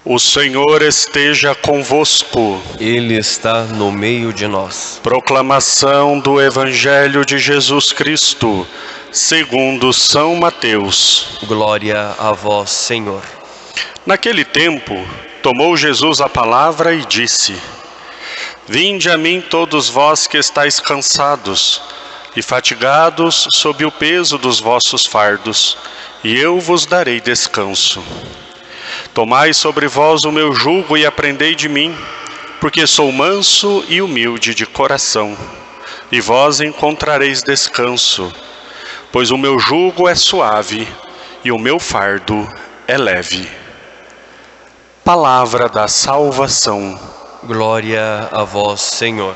O Senhor esteja convosco. Ele está no meio de nós. Proclamação do Evangelho de Jesus Cristo, segundo São Mateus. Glória a vós, Senhor. Naquele tempo, tomou Jesus a palavra e disse: Vinde a mim todos vós que estáis cansados e fatigados sob o peso dos vossos fardos, e eu vos darei descanso. Tomai sobre vós o meu jugo e aprendei de mim, porque sou manso e humilde de coração, e vós encontrareis descanso, pois o meu jugo é suave e o meu fardo é leve. Palavra da salvação. Glória a vós, Senhor.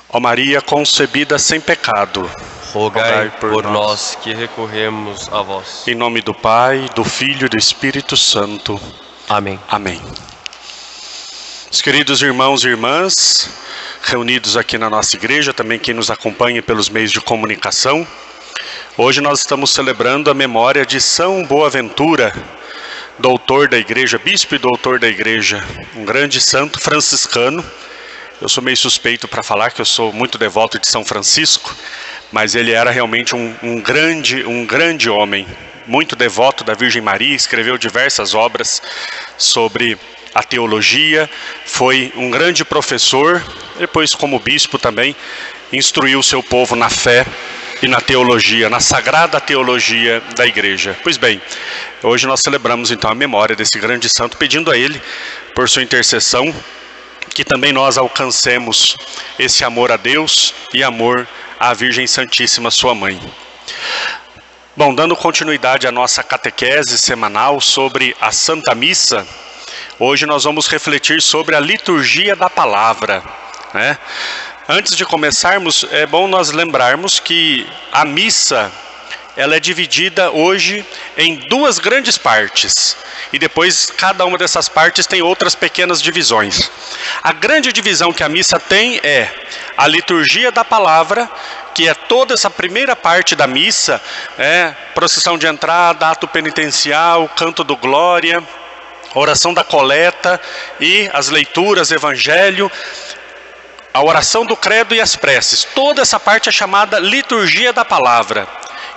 Ó Maria concebida sem pecado, Rogai por nós que recorremos a vós. Em nome do Pai, do Filho e do Espírito Santo. Amém. Amém. Os queridos irmãos e irmãs, reunidos aqui na nossa igreja, também quem nos acompanha pelos meios de comunicação, hoje nós estamos celebrando a memória de São Boaventura, doutor da igreja, bispo e doutor da igreja, um grande santo franciscano. Eu sou meio suspeito para falar que eu sou muito devoto de São Francisco, mas ele era realmente um grande homem, muito devoto da Virgem Maria, escreveu diversas obras sobre a teologia, foi um grande professor, depois como bispo também, instruiu o seu povo na fé e na teologia, na sagrada teologia da igreja. Pois bem, hoje nós celebramos então a memória desse grande santo, pedindo a ele, por sua intercessão, que também nós alcancemos esse amor a Deus e amor à Virgem Santíssima, sua mãe. Bom, dando continuidade à nossa catequese semanal sobre a Santa Missa, hoje nós vamos refletir sobre a liturgia da palavra, né? Antes de começarmos, é bom nós lembrarmos que a missa, ela é dividida hoje em duas grandes partes. E depois cada uma dessas partes tem outras pequenas divisões. A grande divisão que a missa tem é a liturgia da palavra, que é toda essa primeira parte da missa, procissão de entrada, ato penitencial, canto do glória, oração da coleta e as leituras, evangelho, a oração do credo e as preces. Toda essa parte é chamada liturgia da palavra.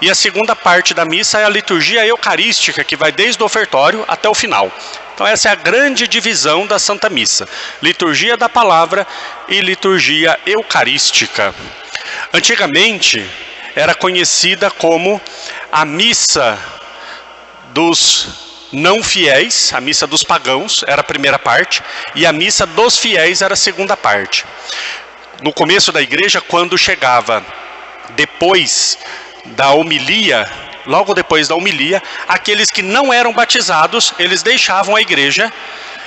E a segunda parte da missa é a liturgia eucarística, que vai desde o ofertório até o final. Então essa é a grande divisão da Santa Missa. Liturgia da palavra e liturgia eucarística. Antigamente era conhecida como a missa dos não fiéis, a missa dos pagãos era a primeira parte, e a missa dos fiéis era a segunda parte. No começo da igreja, quando chegava depois da homilia, logo depois da homilia, aqueles que não eram batizados, eles deixavam a igreja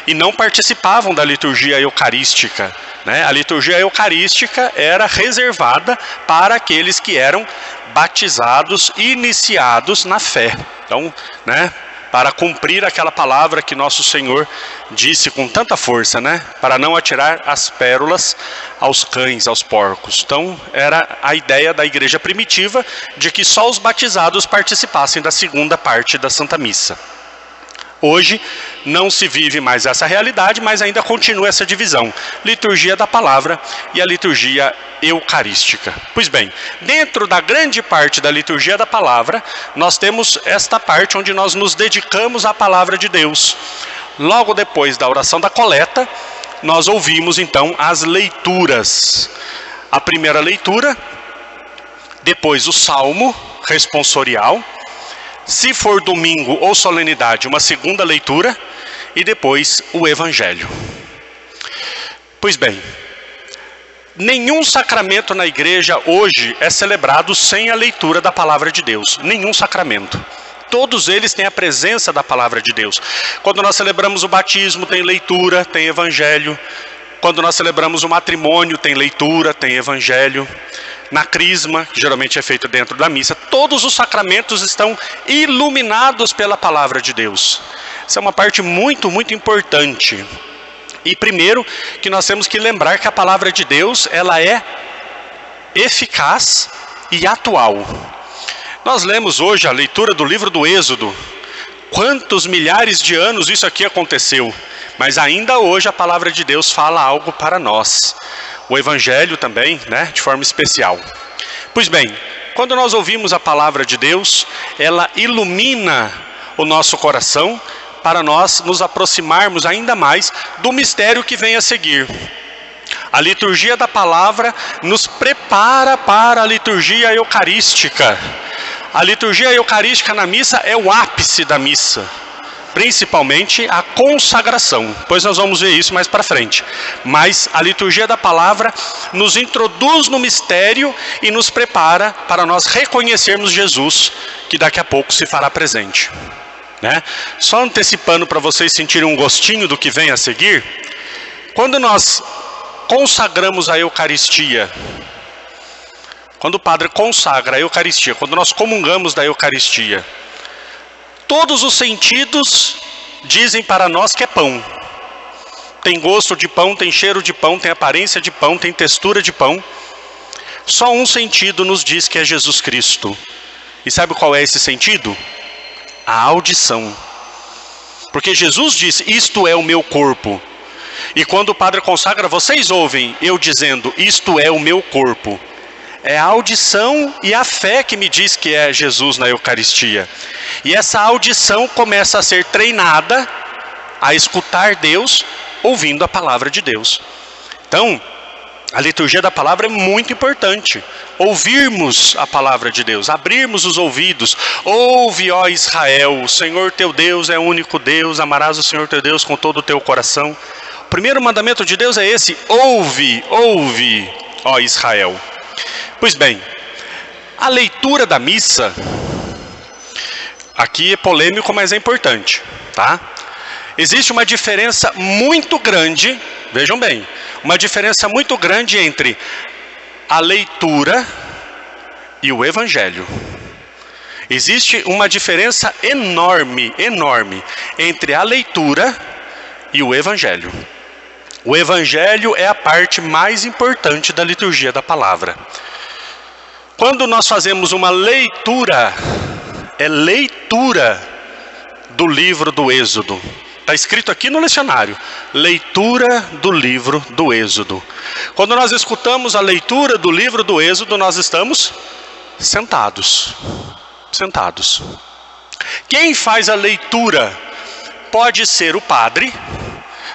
e não participavam da liturgia eucarística, né? A liturgia eucarística era reservada para aqueles que eram batizados, iniciados na fé. Então, né, para cumprir aquela palavra que nosso Senhor disse com tanta força, né? Para não atirar as pérolas aos cães, aos porcos. Então, era a ideia da igreja primitiva de que só os batizados participassem da segunda parte da Santa Missa. Hoje, não se vive mais essa realidade, mas ainda continua essa divisão. Liturgia da palavra e a liturgia eucarística. Pois bem, dentro da grande parte da liturgia da palavra, nós temos esta parte onde nós nos dedicamos à palavra de Deus. Logo depois da oração da coleta, nós ouvimos então as leituras. A primeira leitura, depois o salmo responsorial, se for domingo ou solenidade, uma segunda leitura, e depois o evangelho. Pois bem, nenhum sacramento na igreja hoje é celebrado sem a leitura da palavra de Deus. Nenhum sacramento. Todos eles têm a presença da palavra de Deus. Quando nós celebramos o batismo, tem leitura, tem evangelho. Quando nós celebramos o matrimônio, tem leitura, tem evangelho. Na crisma, que geralmente é feita dentro da missa, todos os sacramentos estão iluminados pela palavra de Deus. Essa é uma parte muito, muito importante. E primeiro, que nós temos que lembrar que a palavra de Deus, ela é eficaz e atual. Nós lemos hoje a leitura do livro do Êxodo. Quantos milhares de anos isso aqui aconteceu, mas ainda hoje a palavra de Deus fala algo para nós. O Evangelho também, né, de forma especial. Pois bem, quando nós ouvimos a palavra de Deus, ela ilumina o nosso coração para nós nos aproximarmos ainda mais do mistério que vem a seguir. A liturgia da palavra nos prepara para a liturgia eucarística. A liturgia eucarística na missa é o ápice da missa, principalmente a consagração, pois nós vamos ver isso mais para frente. Mas a liturgia da palavra nos introduz no mistério e nos prepara para nós reconhecermos Jesus, que daqui a pouco se fará presente, né? Só antecipando para vocês sentirem um gostinho do que vem a seguir, quando nós consagramos a Eucaristia, quando o padre consagra a Eucaristia, quando nós comungamos da Eucaristia, todos os sentidos dizem para nós que é pão. Tem gosto de pão, tem cheiro de pão, tem aparência de pão, tem textura de pão. Só um sentido nos diz que é Jesus Cristo. E sabe qual é esse sentido? A audição. Porque Jesus disse, isto é o meu corpo. E quando o padre consagra, vocês ouvem eu dizendo, isto é o meu corpo. É a audição e a fé que me diz que é Jesus na Eucaristia. E essa audição começa a ser treinada a escutar Deus, ouvindo a palavra de Deus. Então, a liturgia da palavra é muito importante. Ouvirmos a palavra de Deus, abrirmos os ouvidos. Ouve, ó Israel, o Senhor teu Deus é o único Deus, amarás o Senhor teu Deus com todo o teu coração. O primeiro mandamento de Deus é esse, ouve, ouve, ó Israel. Pois bem, a leitura da missa, aqui é polêmico, mas é importante, tá? Existe uma diferença muito grande, vejam bem, uma diferença muito grande entre a leitura e o Evangelho. Existe uma diferença enorme, enorme, entre a leitura e o Evangelho. O Evangelho é a parte mais importante da liturgia da palavra. Quando nós fazemos uma leitura, é leitura do livro do Êxodo. Está escrito aqui no lecionário, leitura do livro do Êxodo. Quando nós escutamos a leitura do livro do Êxodo, nós estamos sentados. Sentados. Quem faz a leitura pode ser o padre.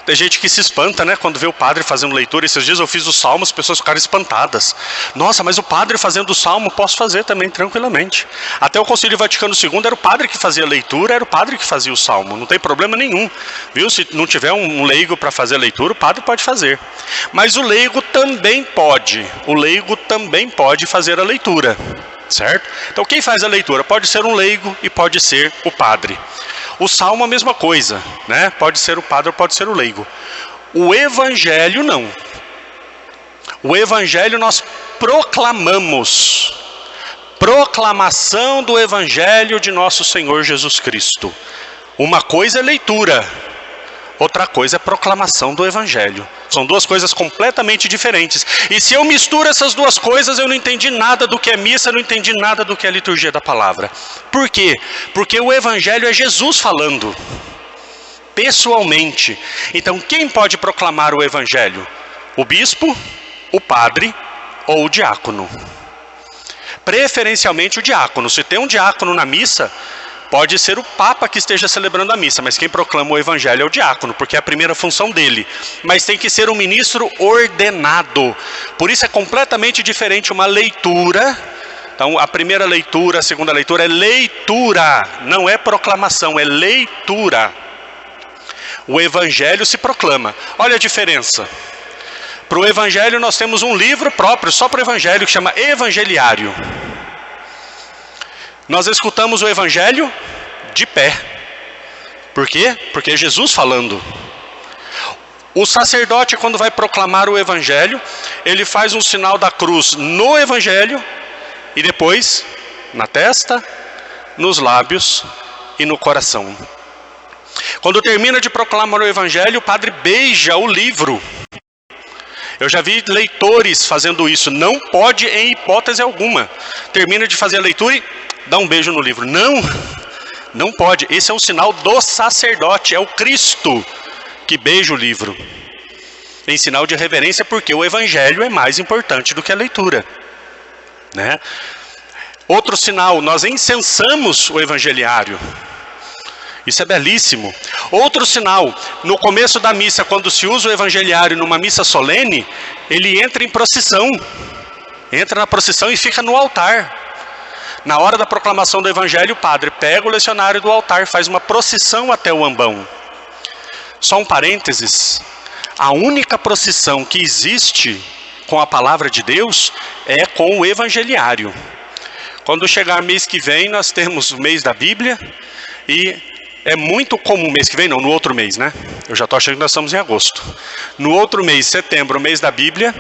Tem gente que se espanta, né, quando vê o padre fazendo leitura. Esses dias eu fiz os salmos, as pessoas ficaram espantadas. Nossa, mas o padre fazendo o salmo, posso fazer também tranquilamente. Até o Concílio Vaticano II era o padre que fazia a leitura, era o padre que fazia o salmo. Não tem problema nenhum, viu? Se não tiver um leigo para fazer a leitura, o padre pode fazer. Mas o leigo também pode fazer a leitura, certo? Então quem faz a leitura pode ser um leigo e pode ser o padre. O salmo a mesma coisa, né? Pode ser o padre ou pode ser o leigo. O Evangelho não. O Evangelho nós proclamamos. Proclamação do Evangelho de nosso Senhor Jesus Cristo. Uma coisa é leitura, outra coisa é proclamação do Evangelho. São duas coisas completamente diferentes. E se eu misturo essas duas coisas, eu não entendi nada do que é missa, não entendi nada do que é a liturgia da palavra. Por quê? Porque o Evangelho é Jesus falando, pessoalmente. Então quem pode proclamar o Evangelho? O bispo, o padre ou o diácono. Preferencialmente o diácono. Se tem um diácono na missa, pode ser o Papa que esteja celebrando a missa, mas quem proclama o Evangelho é o diácono, porque é a primeira função dele. Mas tem que ser um ministro ordenado. Por isso é completamente diferente uma leitura. Então a primeira leitura, a segunda leitura é leitura, não é proclamação, é leitura. O Evangelho se proclama. Olha a diferença. Para o Evangelho nós temos um livro próprio, só para o Evangelho, que chama Evangeliário. Nós escutamos o Evangelho de pé. Por quê? Porque é Jesus falando. O sacerdote, quando vai proclamar o Evangelho, ele faz um sinal da cruz no Evangelho e depois na testa, nos lábios e no coração. Quando termina de proclamar o Evangelho, o padre beija o livro. Eu já vi leitores fazendo isso. Não pode em hipótese alguma. Termina de fazer a leitura e dá um beijo no livro. Não pode. Esse é um sinal do sacerdote. É o Cristo que beija o livro. Em sinal de reverência, porque o evangelho é mais importante do que a leitura, né? Outro sinal, nós incensamos o evangeliário. Isso é belíssimo. Outro sinal, no começo da missa, quando se usa o evangeliário numa missa solene, ele entra em procissão. Entra na procissão e fica no altar. Na hora da proclamação do evangelho, o padre pega o lecionário do altar, faz uma procissão até o ambão. Só um parênteses. A única procissão que existe com a palavra de Deus é com o evangeliário. Quando chegar mês que vem, nós temos o mês da Bíblia e é muito comum, mês que vem não, no outro mês, né? Eu já estou achando que nós estamos em agosto. No outro mês, setembro, o mês da Bíblia,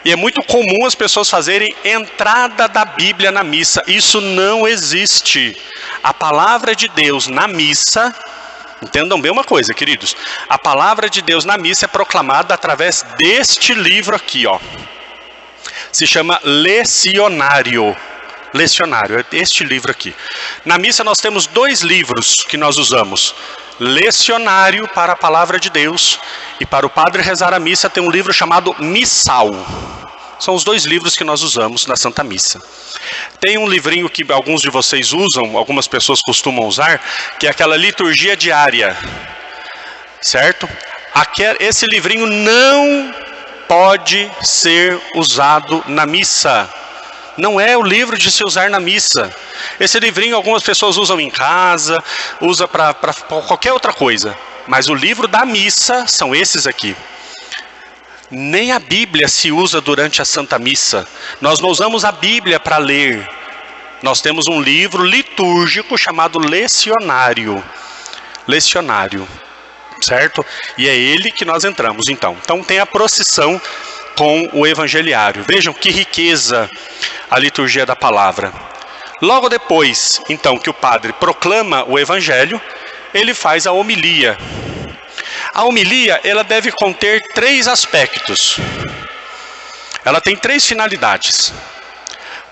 e é muito comum as pessoas fazerem entrada da Bíblia na missa. Isso não existe. A palavra de Deus na missa, entendam bem uma coisa, queridos. A palavra de Deus na missa é proclamada através deste livro aqui, ó. Se chama Lecionário. Lecionário, é este livro aqui. Na missa nós temos 2 livros que nós usamos. Lecionário para a palavra de Deus. E para o padre rezar a missa tem um livro chamado Missal. São os 2 livros que nós usamos na Santa Missa. Tem um livrinho que alguns de vocês usam, algumas pessoas costumam usar, que é aquela liturgia diária, certo? Esse livrinho não pode ser usado na missa. Não é o livro de se usar na missa. Esse livrinho algumas pessoas usam em casa, usa para qualquer outra coisa. Mas o livro da missa são esses aqui. Nem a Bíblia se usa durante a Santa Missa. Nós não usamos a Bíblia para ler. Nós temos um livro litúrgico chamado Lecionário. Lecionário, certo? E é ele que nós entramos então. Então tem a procissão com o evangeliário. Vejam que riqueza a liturgia da palavra. Logo depois, então, que o padre proclama o evangelho, ele faz a homilia. A homilia, ela deve conter 3 aspectos. Ela tem 3 finalidades.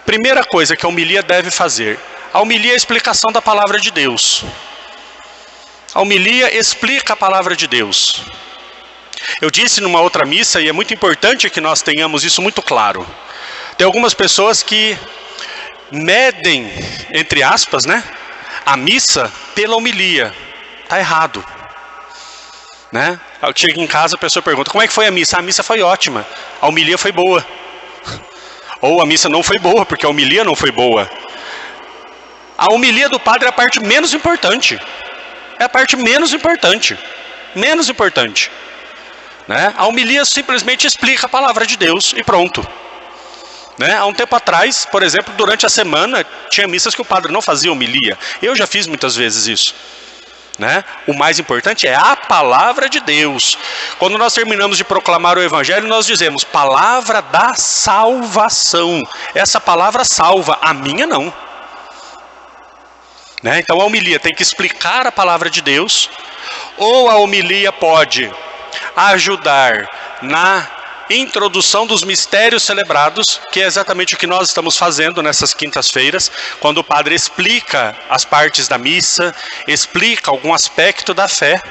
Primeira coisa que a homilia deve fazer. A homilia é a explicação da palavra de Deus. A homilia explica a palavra de Deus. Eu disse numa outra missa, e é muito importante que nós tenhamos isso muito claro. Tem algumas pessoas que medem, entre aspas, né, a missa pela homilia. Está errado. Né? Eu chego em casa, a pessoa pergunta, como é que foi a missa? A missa foi ótima, a homilia foi boa. Ou a missa não foi boa, porque a homilia não foi boa. A homilia do padre é a parte menos importante. É a parte menos importante. Menos importante. Né? A homilia simplesmente explica a palavra de Deus e pronto. Né? Há um tempo atrás, por exemplo, durante a semana, tinha missas que o padre não fazia homilia. Eu já fiz muitas vezes isso. Né? O mais importante é a palavra de Deus. Quando nós terminamos de proclamar o evangelho, nós dizemos palavra da salvação. Essa palavra salva, a minha não. Né? Então a homilia tem que explicar a palavra de Deus, ou a homilia pode ajudar na introdução dos mistérios celebrados, que é exatamente o que nós estamos fazendo nessas quintas-feiras, quando o padre explica as partes da missa, explica algum aspecto da fé,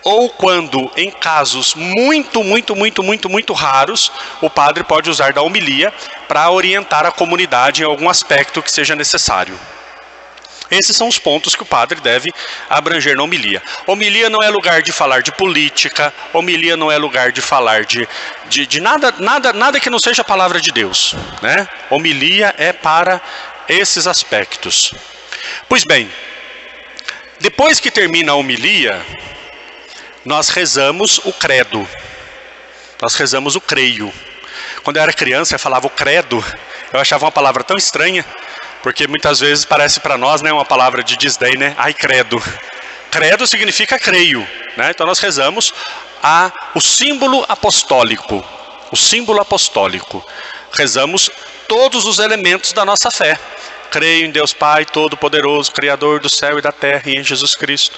ou quando, em casos muito raros, o padre pode usar da homilia para orientar a comunidade em algum aspecto que seja necessário. Esses são os pontos que o padre deve abranger na homilia. Homilia não é lugar de falar de política, homilia não é lugar de falar de nada que não seja a palavra de Deus. Né? Homilia é para esses aspectos. Pois bem, depois que termina a homilia, nós rezamos o credo. Nós rezamos o creio. Quando eu era criança, eu falava o credo, eu achava uma palavra tão estranha, porque muitas vezes parece para nós, né, uma palavra de desdém, né? Ai, credo. Credo significa creio, né? Então nós rezamos o símbolo apostólico. O símbolo apostólico. Rezamos todos os elementos da nossa fé. Creio em Deus Pai Todo-Poderoso, Criador do céu e da terra, e em Jesus Cristo.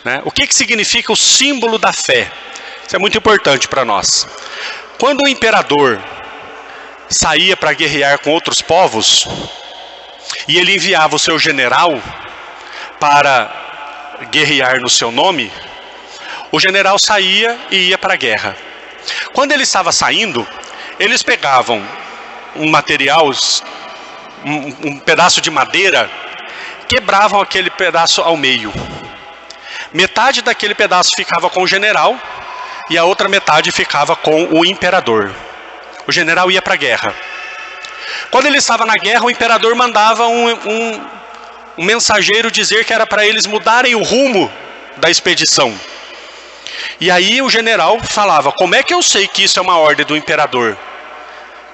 Né? O que significa o símbolo da fé? Isso é muito importante para nós. Quando o imperador saía para guerrear com outros povos, e ele enviava o seu general para guerrear no seu nome, o general saía e ia para a guerra. Quando ele estava saindo, eles pegavam um material, um pedaço de madeira, quebravam aquele pedaço ao meio. Metade daquele pedaço ficava com o general e a outra metade ficava com o imperador. O general ia para a guerra. Quando ele estava na guerra, o imperador mandava um mensageiro dizer que era para eles mudarem o rumo da expedição. E aí o general falava: como é que eu sei que isso é uma ordem do imperador?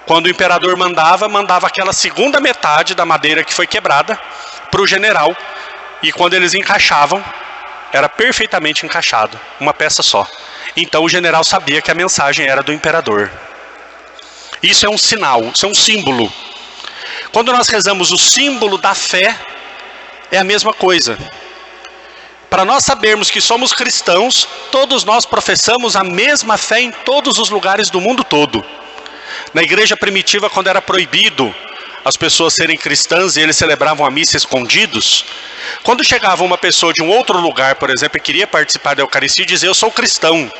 Quando o imperador mandava aquela segunda metade da madeira que foi quebrada para o general. E quando eles encaixavam, era perfeitamente encaixado, uma peça só. Então o general sabia que a mensagem era do imperador. Isso é um sinal, isso é um símbolo. Quando nós rezamos o símbolo da fé, é a mesma coisa. Para nós sabermos que somos cristãos, todos nós professamos a mesma fé em todos os lugares do mundo todo. Na igreja primitiva, quando era proibido as pessoas serem cristãs e eles celebravam a missa escondidos, quando chegava uma pessoa de um outro lugar, por exemplo, e queria participar da Eucaristia e dizer: eu sou cristão,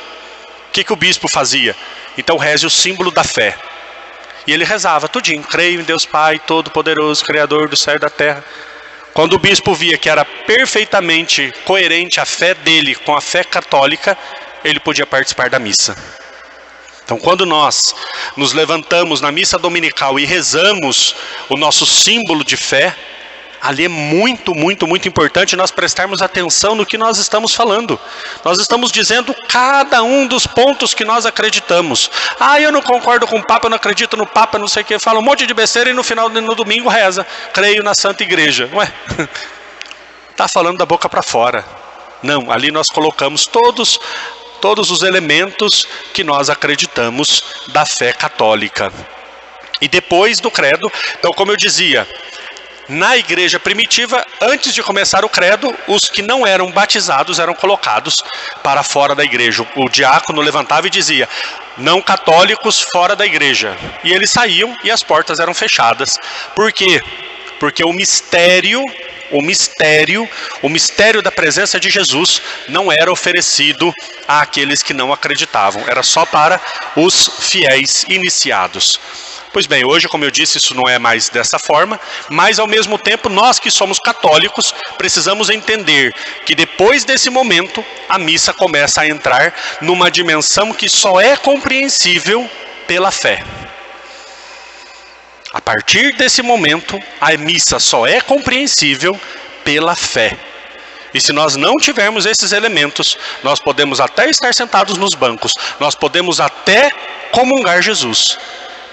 o que o bispo fazia? Então reze o símbolo da fé. E ele rezava tudinho: creio em Deus Pai Todo-Poderoso, Criador do céu e da terra. Quando o bispo via que era perfeitamente coerente a fé dele com a fé católica, ele podia participar da missa. Então, quando nós nos levantamos na missa dominical e rezamos o nosso símbolo de fé, ali é muito, muito, muito importante nós prestarmos atenção no que nós estamos falando. Nós estamos dizendo cada um dos pontos que nós acreditamos. Ah, eu não concordo com o Papa, eu não acredito no Papa, não sei o que. Fala um monte de besteira e no domingo reza: creio na Santa Igreja. Ué, está falando da boca para fora. Não, ali nós colocamos todos os elementos que nós acreditamos da fé católica. E depois do credo, então, como eu dizia, na igreja primitiva, antes de começar o credo, os que não eram batizados eram colocados para fora da igreja. O diácono levantava e dizia: não católicos fora da igreja. E eles saíam e as portas eram fechadas. Por quê? Porque o mistério da presença de Jesus não era oferecido àqueles que não acreditavam. Era só para os fiéis iniciados. Pois bem, hoje, como eu disse, isso não é mais dessa forma, mas ao mesmo tempo, nós que somos católicos, precisamos entender que depois desse momento, a missa começa a entrar numa dimensão que só é compreensível pela fé. A partir desse momento, a missa só é compreensível pela fé. E se nós não tivermos esses elementos, nós podemos até estar sentados nos bancos, nós podemos até comungar Jesus,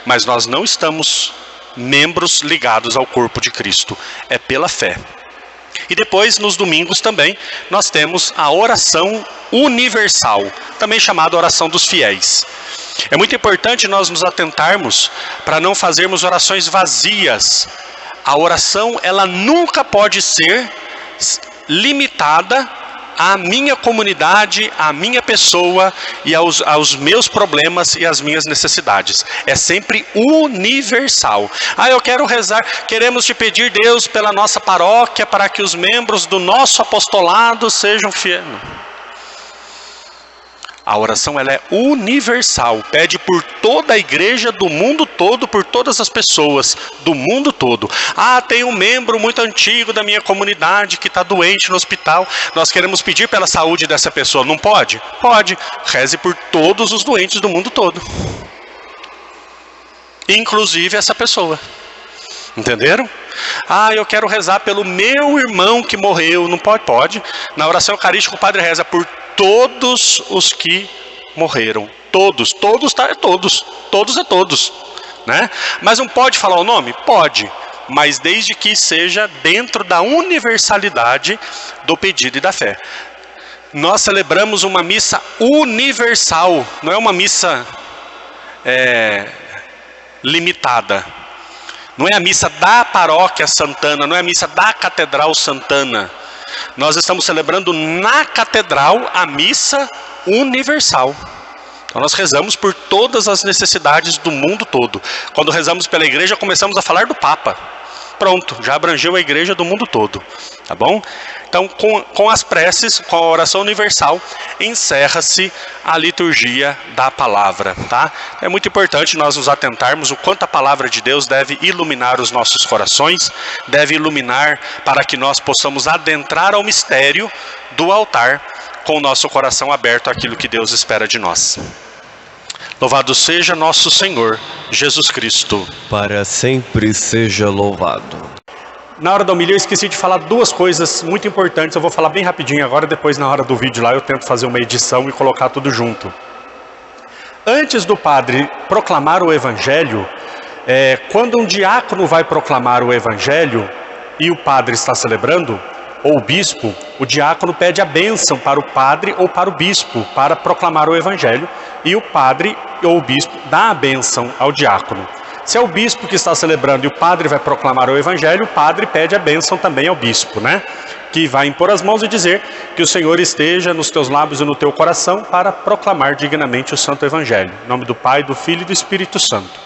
mas nós não estamos membros ligados ao corpo de Cristo. É pela fé. E depois, nos domingos também, nós temos a oração universal, também chamada oração dos fiéis. É muito importante nós nos atentarmos para não fazermos orações vazias. A oração, ela nunca pode ser limitada à minha comunidade, à minha pessoa e aos meus problemas e às minhas necessidades. É sempre universal. Ah, eu quero rezar, queremos te pedir, Deus, pela nossa paróquia, para que os membros do nosso apostolado sejam fiéis. A oração, ela é universal, pede por toda a igreja do mundo todo, por todas as pessoas do mundo todo. Ah, tem um membro muito antigo da minha comunidade que está doente no hospital, nós queremos pedir pela saúde dessa pessoa. Não pode? Pode. Reze por todos os doentes do mundo todo, inclusive essa pessoa. Entenderam? Ah, eu quero rezar pelo meu irmão que morreu. Não pode? Pode. Na oração eucarística o padre reza por todos os que morreram. Todos é todos, né? Mas não pode falar o nome? Pode, mas desde que seja dentro da universalidade do pedido e da fé. Nós celebramos uma missa universal, não é uma missa limitada. Não é a missa da paróquia Santana, não é a missa da Catedral Santana. Nós estamos celebrando na catedral a missa universal. Então nós rezamos por todas as necessidades do mundo todo. Quando rezamos pela igreja, começamos a falar do Papa. Pronto, já abrangeu a igreja do mundo todo, tá bom? Então, com as preces, com a oração universal, encerra-se a liturgia da palavra, tá? É muito importante nós nos atentarmos o quanto a palavra de Deus deve iluminar os nossos corações, deve iluminar para que nós possamos adentrar ao mistério do altar com o nosso coração aberto àquilo que Deus espera de nós. Louvado seja nosso Senhor Jesus Cristo. Para sempre seja louvado. Na hora da homilia eu esqueci de falar duas coisas muito importantes. Eu vou falar bem rapidinho agora, depois na hora do vídeo lá eu tento fazer uma edição e colocar tudo junto. Antes do padre proclamar o evangelho, quando um diácono vai proclamar o evangelho e o padre está celebrando, ou o bispo, o diácono pede a bênção para o padre ou para o bispo para proclamar o evangelho, e o padre ou o bispo dá a bênção ao diácono. Se é o bispo que está celebrando e o padre vai proclamar o evangelho, o padre pede a bênção também ao bispo, né? Que vai impor as mãos e dizer que o Senhor esteja nos teus lábios e no teu coração para proclamar dignamente o santo evangelho. Em nome do Pai, do Filho e do Espírito Santo.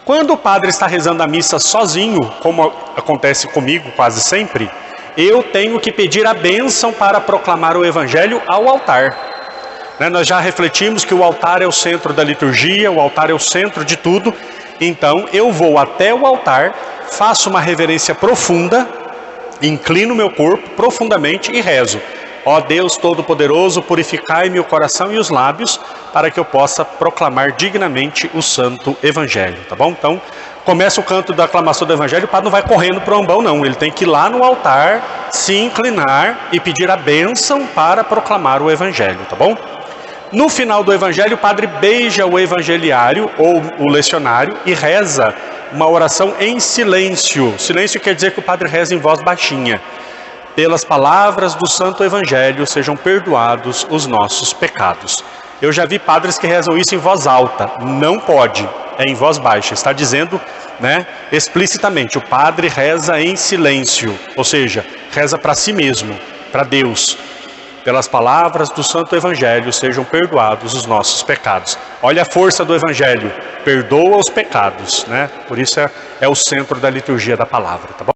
Quando o padre está rezando a missa sozinho, como acontece comigo quase sempre, eu tenho que pedir a bênção para proclamar o evangelho ao altar. Nós já refletimos que o altar é o centro da liturgia, o altar é o centro de tudo. Então eu vou até o altar, faço uma reverência profunda, inclino meu corpo profundamente e rezo. Ó Deus Todo-Poderoso, purificai-me o coração e os lábios, para que eu possa proclamar dignamente o santo evangelho, tá bom? Então, começa o canto da aclamação do evangelho, o padre não vai correndo para o ambão não, ele tem que ir lá no altar, se inclinar e pedir a bênção para proclamar o evangelho, tá bom? No final do evangelho, o padre beija o evangeliário ou o lecionário e reza uma oração em silêncio. Silêncio quer dizer que o padre reza em voz baixinha. Pelas palavras do santo evangelho sejam perdoados os nossos pecados. Eu já vi padres que rezam isso em voz alta. Não pode, é em voz baixa. Está dizendo, explicitamente, o padre reza em silêncio. Ou seja, reza para si mesmo, para Deus. Pelas palavras do santo evangelho sejam perdoados os nossos pecados. Olha a força do evangelho, perdoa os pecados, Por isso é o centro da liturgia da palavra, tá bom?